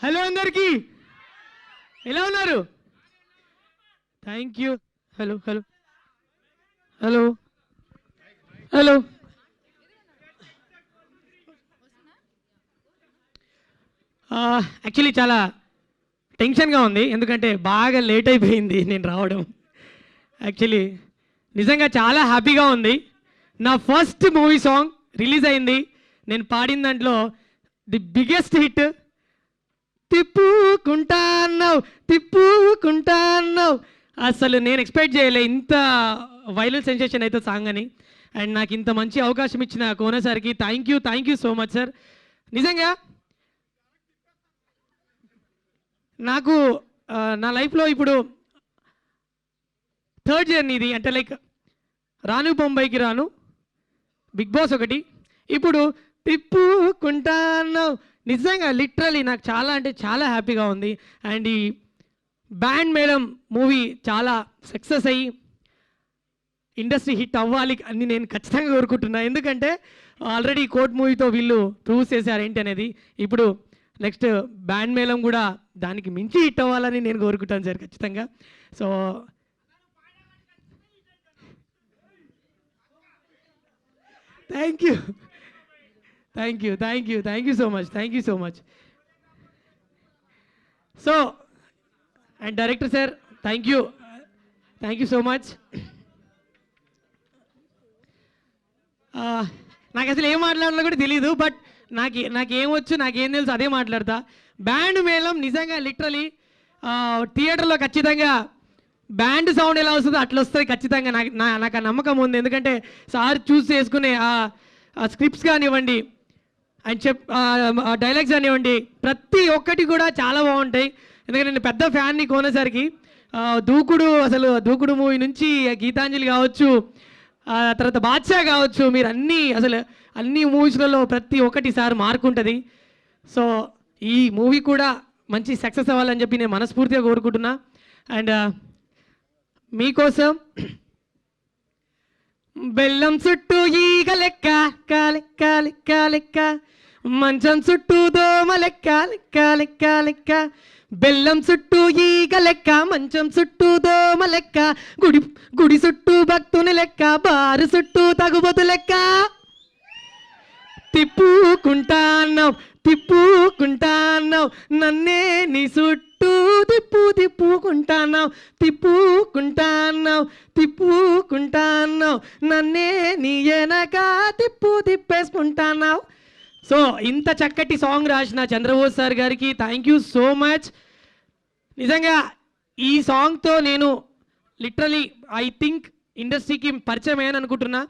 Hello అందరికీ, ఎలా ఉన్నారు? Thank you. Hello hello hello hello. Actually చాలా టెన్షన్గా ఉంది, ఎందుకంటే బాగా లేట్ అయిపోయింది నేను రావడం. యాక్చువల్లీ నిజంగా చాలా హ్యాపీగా ఉంది. నా ఫస్ట్ మూవీ సాంగ్ రిలీజ్ అయింది. నేను పాడిన దాంట్లో ది బిగ్గెస్ట్ హిట్ తిప్పుకుంటాన్నావు తిప్పుకుంటాన్నావు. అసలు నేను ఎక్స్పెక్ట్ చేయలే ఇంత వైరల్ సెన్సేషన్ అయితే సాంగ్ అని. అండ్ నాకు ఇంత మంచి అవకాశం ఇచ్చిన కోన సార్కి thank you so much sir. నిజంగా నాకు నా లైఫ్లో ఇప్పుడు థర్డ్ జర్నీ ఇది. అంటే లైక్ రాను బొంబాయికి రాను, బిగ్ బాస్ ఒకటి, ఇప్పుడు తిప్పుకుంటాన్నావు. నిజంగా లిటరలీ నాకు చాలా అంటే చాలా హ్యాపీగా ఉంది. అండ్ ఈ బ్యాండ్ మేళం మూవీ చాలా సక్సెస్ అయ్యి ఇండస్ట్రీ హిట్ అవ్వాలి అని నేను ఖచ్చితంగా కోరుకుంటున్నా. ఎందుకంటే ఆల్రెడీ కోర్ట్ మూవీతో వీళ్ళు ప్రూవ్ చేశారు ఏంటి అనేది. ఇప్పుడు నెక్స్ట్ బ్యాండ్ మేళం కూడా దానికి మించి హిట్ అవ్వాలని నేను కోరుకుంటాను సార్ ఖచ్చితంగా. So thank you so much. So and director sir thank you so much. నాకు అసలు ఏం మాట్లాడాలో కూడా తెలియదు, బట్ నాకేం వచ్చు, నాకేం తెలుసు అదే మాట్లాడతా. బ్యాండ్ మేళం నిజంగా లిటరలీ థియేటర్లో ఖచ్చితంగా బ్యాండ్ సౌండ్ ఎలా వస్తుందో అట్లా వస్తుంది ఖచ్చితంగా. నాకు ఆ నమ్మకం ఉంది. ఎందుకంటే సార్ చూస్ చేసుకునే ఆ స్క్రిప్ట్స్ కానివ్వండి, అండ్ డైలాగ్స్ కానివ్వండి, ప్రతి ఒక్కటి కూడా చాలా బాగుంటాయి. ఎందుకంటే నేను పెద్ద ఫ్యాన్ని కోనేసరికి దూకుడు మూవీ నుంచి గీతాంజలి కావచ్చు, తర్వాత బాద్షా కావచ్చు, మీరు అన్ని మూవీస్లలో ప్రతి ఒక్కటి సార్ మార్క్ ఉంటుంది. సో ఈ మూవీ కూడా మంచి సక్సెస్ అవ్వాలని చెప్పి నేను మనస్ఫూర్తిగా కోరుకుంటున్నా. అండ్ మీకోసం బెల్లం చుట్టూ ఈగ లెక్క లెక్క లెక్క లెక్క, మంచం చుట్టూ దోమ లెక్క లెక్క లెక్క లెక్క, బెల్లం చుట్టూ ఈగ లెక్క మంచం చుట్టూ దోమ లెక్క, గుడి చుట్టూ భక్తుని లెక్క, బారు చుట్టూ తగుబోతు లెక్క, తిప్పుకుంటాన్నావు నన్నే నీ చుట్టూ తిప్పుకుంటాన్నావు నన్నే నీ వెనక తిప్పేసుకుంటాన్నావు. సో ఇంత చక్కటి సాంగ్ రాసిన చంద్రబోస్ సార్ గారికి థ్యాంక్ యూ సో మచ్. నిజంగా ఈ సాంగ్తో నేను లిటరలీ ఐ థింక్ ఇండస్ట్రీకి పరిచయం అయ్యాను అనుకుంటున్నా.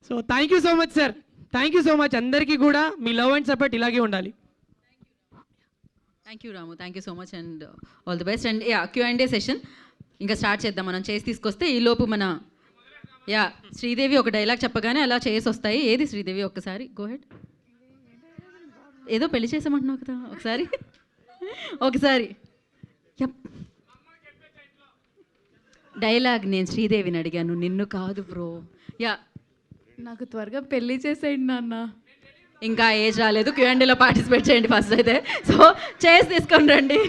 So thank you so much sir, thank you so much. అందరికీ కూడా మీ లవ్ అండ్ సపోర్ట్ ఇలాగే ఉండాలి. Thank you Ramu, thank you so much and all the best. And Q&A session ఇంకా స్టార్ట్ చేద్దాం. మనం చేసి తీసుకొస్తే ఈలోపు మన శ్రీదేవి ఒక డైలాగ్ చెప్పగానే అలా చేసి వస్తాయి. ఏది శ్రీదేవి ఒక్కసారి గో హెడ్. ఏదో పెళ్లి చేసామంటున్నావు కదా, ఒకసారి డైలాగ్. నేను శ్రీదేవిని అడిగాను, నిన్ను కాదు బ్రో. నాకు త్వరగా పెళ్లి చేసేయండి నాన్న. ఇంకా ఏజ్ రాలేదు, Q&Aలో పార్టిసిపేట్ చేయండి ఫస్ట్ అయితే. సో చేసి తీసుకొని రండి.